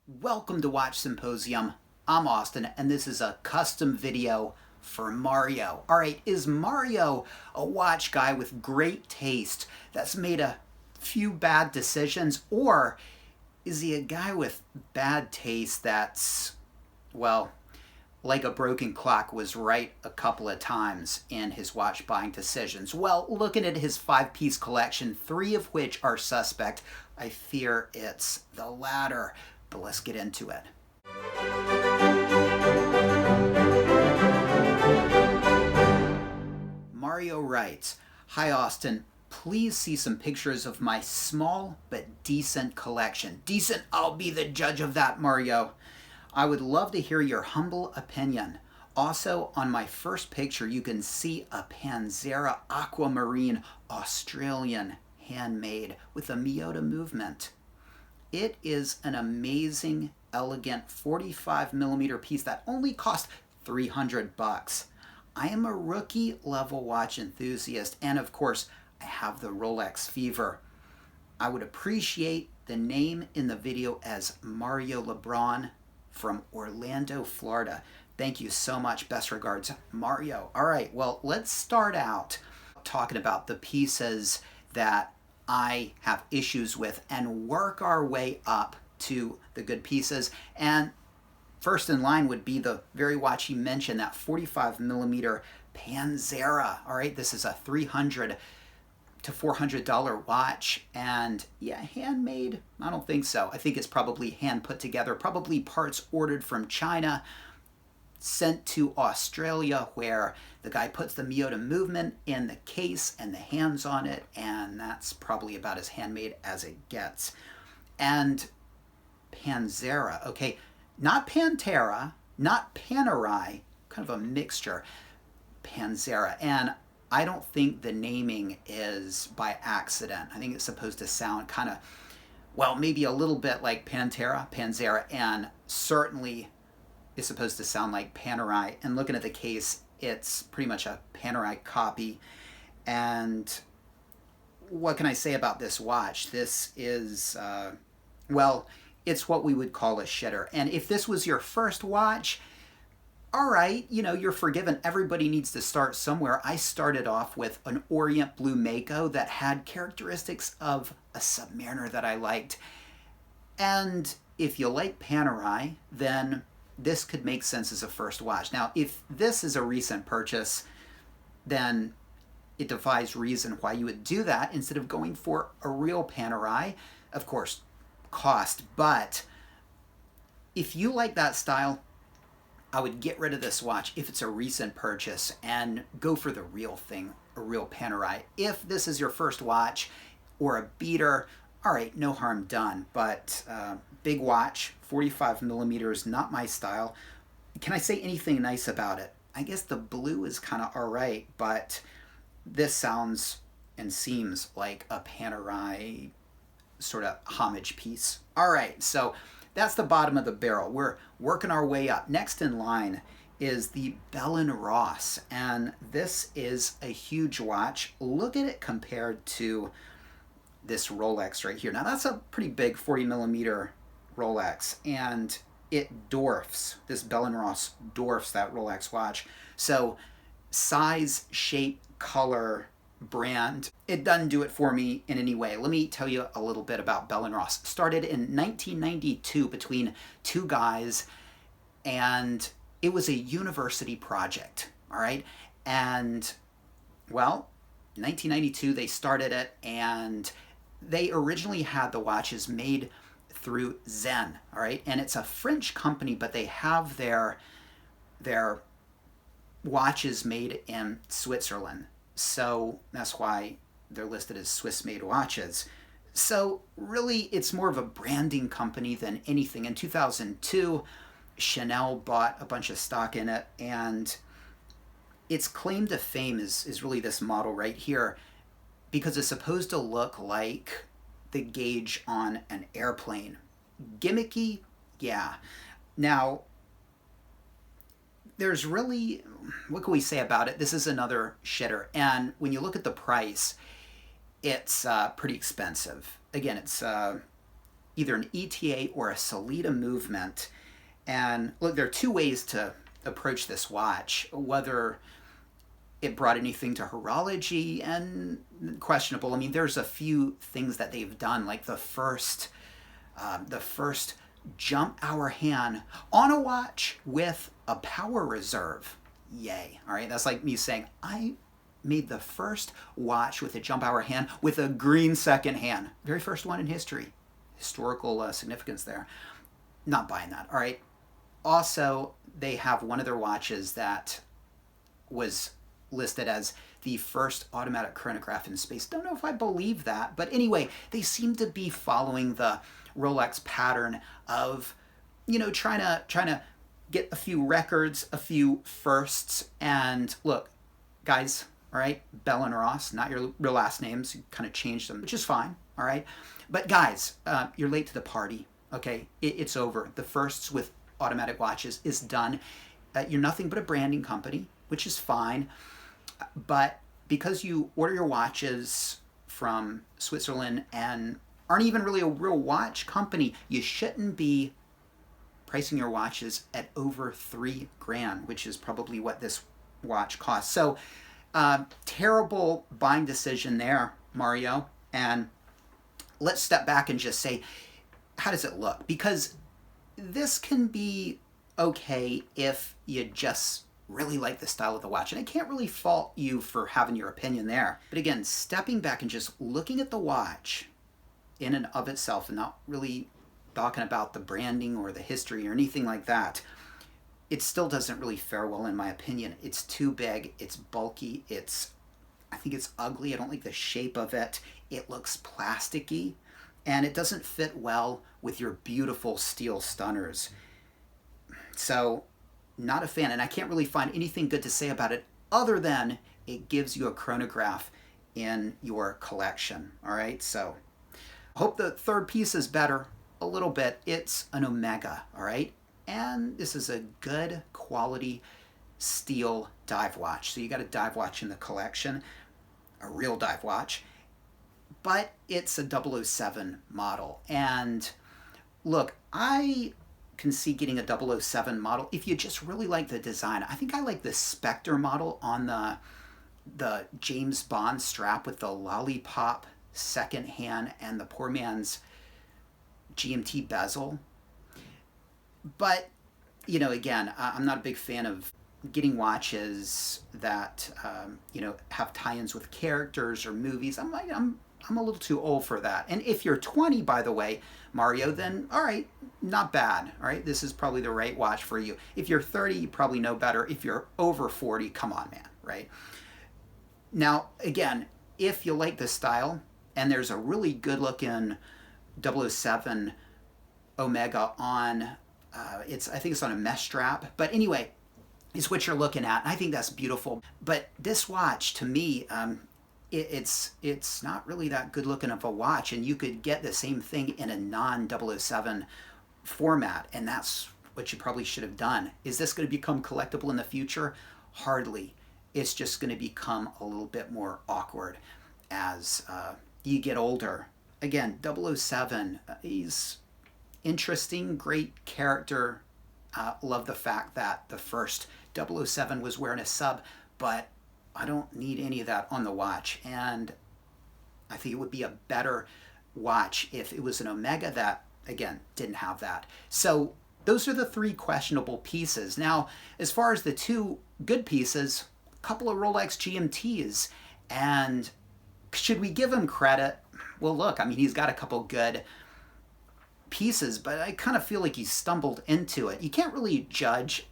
Welcome to Watch Symposium. I'm Austin, and this is a custom video for Mario. All right, is Mario a watch guy with great taste that's made a few bad decisions, or is he a guy with bad taste that's, well, like a broken clock, was right a couple of times in his watch buying decisions? Well, looking at his five-piece collection, three of which are suspect, I fear it's the latter. But let's get into it. Mario writes, "Hi Austin, please see some pictures of my small but decent collection." Decent, I'll be the judge of that, Mario. "I would love to hear your humble opinion. Also, on my first picture, you can see a Panzera Aquamarine Australian handmade with a Miyota movement. It is an amazing, elegant 45mm piece that only cost $300. I am a rookie level watch enthusiast, and of course, I have the Rolex fever. I would appreciate the name in the video as Mario LeBron from Orlando, Florida. Thank you so much. Best regards, Mario." All right, well, let's start out talking about the pieces that I have issues with and work our way up to the good pieces. And first in line would be the very watch he mentioned, that 45mm Panzera. All right, this is a $300 to $400 watch, and yeah, handmade? I don't think so. I think it's probably hand put together, probably parts ordered from China, sent to Australia, where the guy puts the Miyota movement in the case and the hands on it, and that's probably about as handmade as it gets. And Panzera, okay, not Pantera, not Panerai, kind of a mixture, Panzera. And I don't think the naming is by accident. I think it's supposed to sound kind of, well, maybe a little bit like Pantera, Panzera, and certainly is supposed to sound like Panerai. And looking at the case, it's pretty much a Panerai copy. And what can I say about this watch? This is, well, it's what we would call a shitter. And if this was your first watch, all right, you know, you're forgiven. Everybody needs to start somewhere. I started off with an Orient Blue Mako that had characteristics of a Submariner that I liked. And if you like Panerai, then this could make sense as a first watch. Now, if this is a recent purchase, then it defies reason why you would do that instead of going for a real Panerai. Of course, cost, but if you like that style, I would get rid of this watch if it's a recent purchase and go for the real thing, a real Panerai. If this is your first watch or a beater, all right, no harm done, but big watch, 45mm, not my style. Can I say anything nice about it? I guess the blue is kind of all right, but this sounds and seems like a Panerai sort of homage piece. All right, so that's the bottom of the barrel. We're working our way up. Next in line is the Bell & Ross, and this is a huge watch. Look at it compared to this Rolex right here. Now that's a pretty big 40mm Rolex, and it dwarfs, this Bell & Ross dwarfs that Rolex watch. So size, shape, color, brand, it doesn't do it for me in any way. Let me tell you a little bit about Bell & Ross. Started in 1992 between two guys, and it was a university project, all right? And, well, 1992 they started it, and they originally had the watches made through Zen, all right? And it's a French company, but they have their watches made in Switzerland. So that's why they're listed as Swiss-made watches. So really, it's more of a branding company than anything. In 2002, Chanel bought a bunch of stock in it, and its claim to fame is really this model right here, because it's supposed to look like the gauge on an airplane. Gimmicky? Yeah. Now, there's really, what can we say about it? This is another shitter. And when you look at the price, it's pretty expensive. Again, it's either an ETA or a Solita movement. And look, there are two ways to approach this watch, whether it brought anything to horology, and questionable. I mean, there's a few things that they've done, like the first jump hour hand on a watch with a power reserve. Yay. All right. That's like me saying, I made the first watch with a jump hour hand with a green second hand. Very first one in history. Historical significance there. Not buying that. All right. Also, they have one of their watches that was listed as the first automatic chronograph in space. Don't know if I believe that, but anyway, they seem to be following the Rolex pattern of, trying to get a few records, a few firsts. And look, guys, all right, Bell and Ross, not your real last names, you kind of changed them, which is fine, all right. But guys, you're late to the party, okay? It's over. The firsts with automatic watches is done. You're nothing but a branding company, which is fine. But because you order your watches from Switzerland and aren't even really a real watch company, you shouldn't be pricing your watches at over $3,000, which is probably what this watch costs. So terrible buying decision there, Mario. And let's step back and just say, how does it look? Because this can be okay if you just really like the style of the watch. And I can't really fault you for having your opinion there. But again, stepping back and just looking at the watch in and of itself and not really talking about the branding or the history or anything like that, it still doesn't really fare well in my opinion. It's too big, it's bulky, I think it's ugly, I don't like the shape of it, it looks plasticky, and it doesn't fit well with your beautiful steel stunners. So, not a fan, and I can't really find anything good to say about it other than it gives you a chronograph in your collection. All right, so hope the third piece is better a little bit. It's an Omega, all right, and this is a good quality steel dive watch. So you got a dive watch in the collection, a real dive watch, but it's a 007 model. And look, I can see getting a 007 model if you just really like the design. I think I like the Spectre model on the James Bond strap with the lollipop second hand and the poor man's GMT bezel. But, again, I'm not a big fan of getting watches that, have tie-ins with characters or movies. I'm a little too old for that. And if you're 20, by the way, Mario, then all right, not bad. All right, this is probably the right watch for you. If you're 30, you probably know better. If you're over 40, come on, man, right? Now, again, if you like this style, and there's a really good-looking 007 Omega on, I think it's on a mesh strap. But anyway, it's what you're looking at. I think that's beautiful. But this watch, to me, it's not really that good looking of a watch, and you could get the same thing in a non-007 format, and that's what you probably should have done. Is this going to become collectible in the future? Hardly. It's just going to become a little bit more awkward as you get older. Again, 007, he's interesting, great character. Love the fact that the first 007 was wearing a sub, but I don't need any of that on the watch. And I think it would be a better watch if it was an Omega that, again, didn't have that. So those are the three questionable pieces. Now, as far as the two good pieces, a couple of Rolex GMTs. And should we give him credit? Well, look, I mean, he's got a couple good pieces, but I kind of feel like he stumbled into it. You can't really judge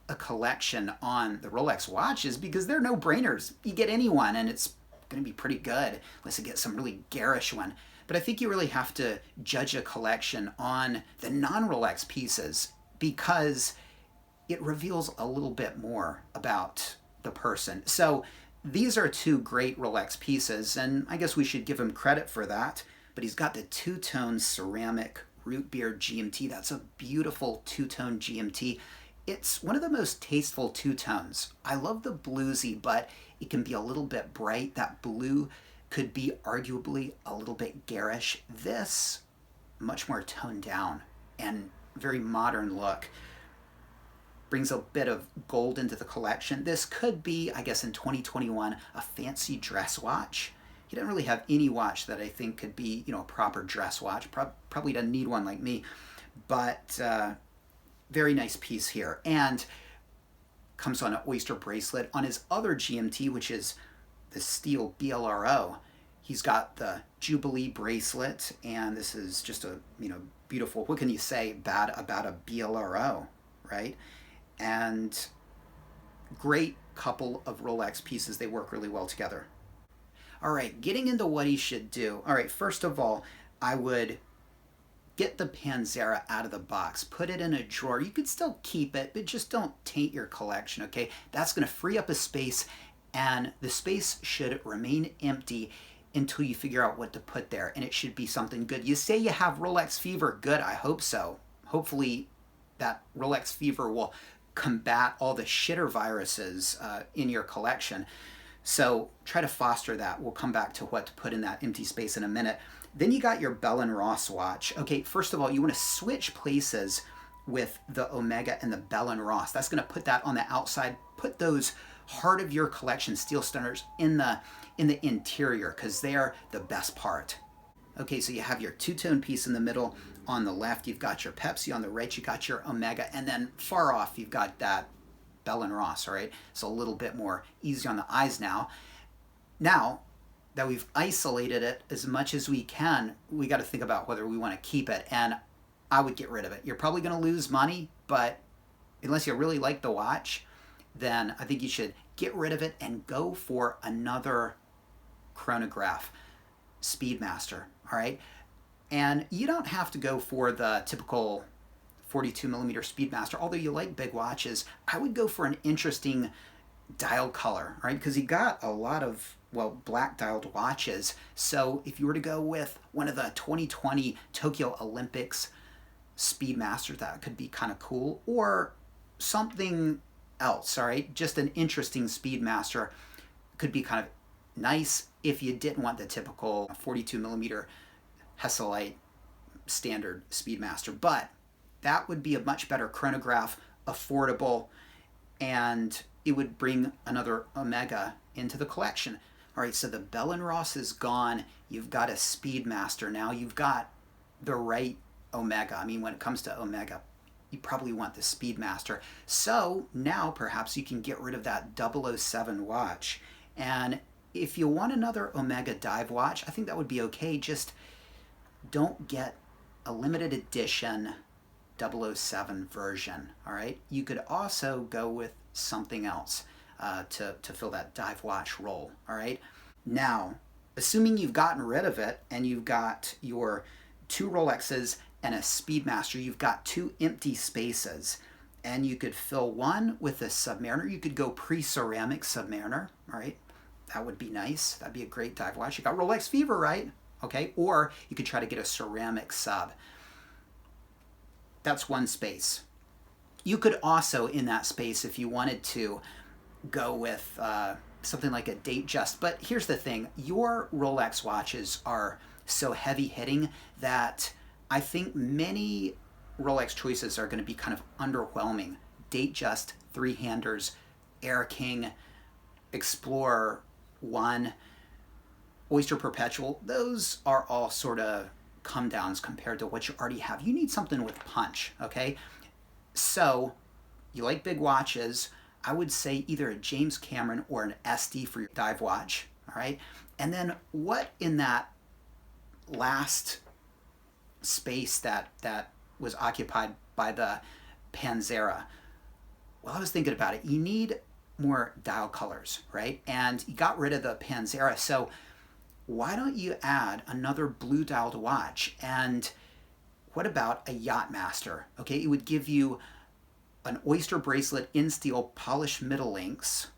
a collection on the Rolex watches because they're no-brainers. You get any one and it's going to be pretty good unless you get some really garish one. But I think you really have to judge a collection on the non-Rolex pieces because it reveals a little bit more about the person. So these are two great Rolex pieces, and I guess we should give him credit for that. But he's got the two-tone ceramic root beer GMT. That's a beautiful two-tone GMT. It's one of the most tasteful two-tones. I love the bluesy, but it can be a little bit bright. That blue could be arguably a little bit garish. This much more toned down and very modern look. Brings a bit of gold into the collection. This could be, I guess in 2021, a fancy dress watch. He didn't really have any watch that I think could be, a proper dress watch. Probably doesn't need one like me, but very nice piece here. And comes on an oyster bracelet. On his other GMT, which is the steel BLRO, he's got the Jubilee bracelet, and this is just a, beautiful, what can you say bad about a BLRO, right? And great couple of Rolex pieces. They work really well together. All right, getting into what he should do. All right, first of all, I would get the Panzera out of the box, put it in a drawer. You could still keep it, but just don't taint your collection, okay? That's gonna free up a space, and the space should remain empty until you figure out what to put there, and it should be something good. You say you have Rolex fever. Good, I hope so. Hopefully that Rolex fever will combat all the shitter viruses in your collection. So try to foster that. We'll come back to what to put in that empty space in a minute. Then you got your Bell & Ross watch. Okay, first of all, you want to switch places with the Omega and the Bell & Ross. That's going to put that on the outside. Put those heart of your collection steel stunners in the interior, because they're the best part. Okay, so you have your two-tone piece in the middle. On the left, you've got your Pepsi. On the right, you got your Omega. And then far off, you've got that Bell & Ross, all right? So a little bit more easy on the eyes now. Now that we've isolated it as much as we can, we got to think about whether we want to keep it. And I would get rid of it. You're probably going to lose money, but unless you really like the watch, then I think you should get rid of it and go for another chronograph, Speedmaster, all right? And you don't have to go for the typical 42 millimeter Speedmaster. Although you like big watches, I would go for an interesting dial color, right? Because you got a lot of, black dialed watches. So if you were to go with one of the 2020 Tokyo Olympics Speedmasters, that could be kind of cool. Or something else, all right? Just an interesting Speedmaster could be kind of nice if you didn't want the typical 42 millimeter Hesalite standard Speedmaster. But that would be a much better chronograph, affordable, and it would bring another Omega into the collection. All right, so the Bell & Ross is gone. You've got a Speedmaster now. You've got the right Omega. I mean, when it comes to Omega, you probably want the Speedmaster. So now perhaps you can get rid of that 007 watch. And if you want another Omega dive watch, I think that would be okay. Just don't get a limited edition 007 version, all right? You could also go with something else to fill that dive watch role, all right? Now, assuming you've gotten rid of it and you've got your two Rolexes and a Speedmaster, you've got two empty spaces, and you could fill one with a Submariner. You could go pre-ceramic Submariner, all right? That would be nice. That'd be a great dive watch. You got Rolex fever, right? Okay, or you could try to get a ceramic sub. That's one space. You could also, in that space, if you wanted to, go with something like a Datejust. But here's the thing. Your Rolex watches are so heavy-hitting that I think many Rolex choices are going to be kind of underwhelming. Datejust, three-handers, Air King, Explorer 1, Oyster Perpetual, those are all sort of come-downs compared to what you already have. You need something with punch, okay? So, you like big watches, I would say either a James Cameron or an SD for your dive watch, all right? And then what in that last space that was occupied by the Panzera? Well, I was thinking about it. You need more dial colors, right? And you got rid of the Panzera, so why don't you add another blue dialed watch? And what about a Yachtmaster? Okay, it would give you an oyster bracelet in steel, polished middle links,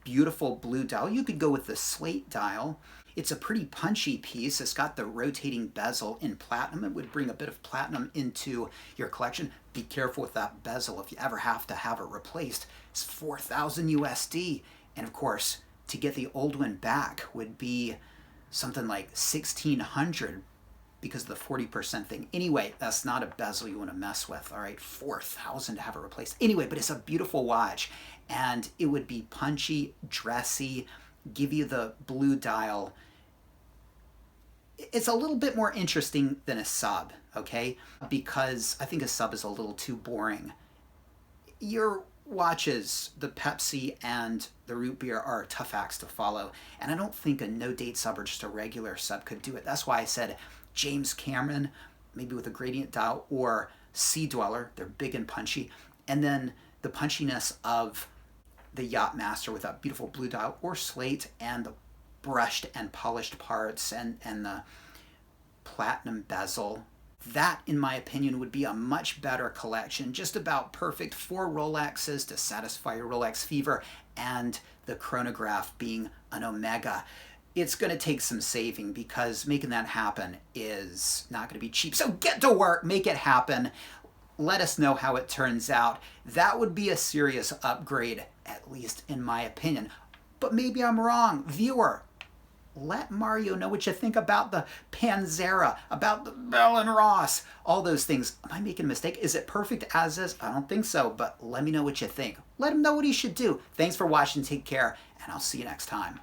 beautiful blue dial. You could go with the slate dial. It's a pretty punchy piece. It's got the rotating bezel in platinum. It would bring a bit of platinum into your collection. Be careful with that bezel if you ever have to have it replaced. It's 4,000 USD. And of course, to get the old one back would be something like 1,600, because of the 40% thing. Anyway, that's not a bezel you want to mess with, all right? $4,000 to have it replaced. Anyway, but it's a beautiful watch, and it would be punchy, dressy, give you the blue dial. It's a little bit more interesting than a sub, okay? Because I think a sub is a little too boring. Your watches, the Pepsi and the root beer, are tough acts to follow, and I don't think a no-date sub or just a regular sub could do it. That's why I said James Cameron, maybe with a gradient dial, or Sea Dweller. They're big and punchy. And then the punchiness of the Yacht Master with that beautiful blue dial, or Slate, and the brushed and polished parts, and the platinum bezel. That, in my opinion, would be a much better collection, just about perfect for Rolexes to satisfy your Rolex fever, and the chronograph being an Omega. It's going to take some saving, because making that happen is not going to be cheap. So get to work, make it happen. Let us know how it turns out. That would be a serious upgrade, at least in my opinion. But maybe I'm wrong. Viewer, let Mario know what you think about the Panzera, about the Bell & Ross, all those things. Am I making a mistake? Is it perfect as is? I don't think so, but let me know what you think. Let him know what he should do. Thanks for watching. Take care, and I'll see you next time.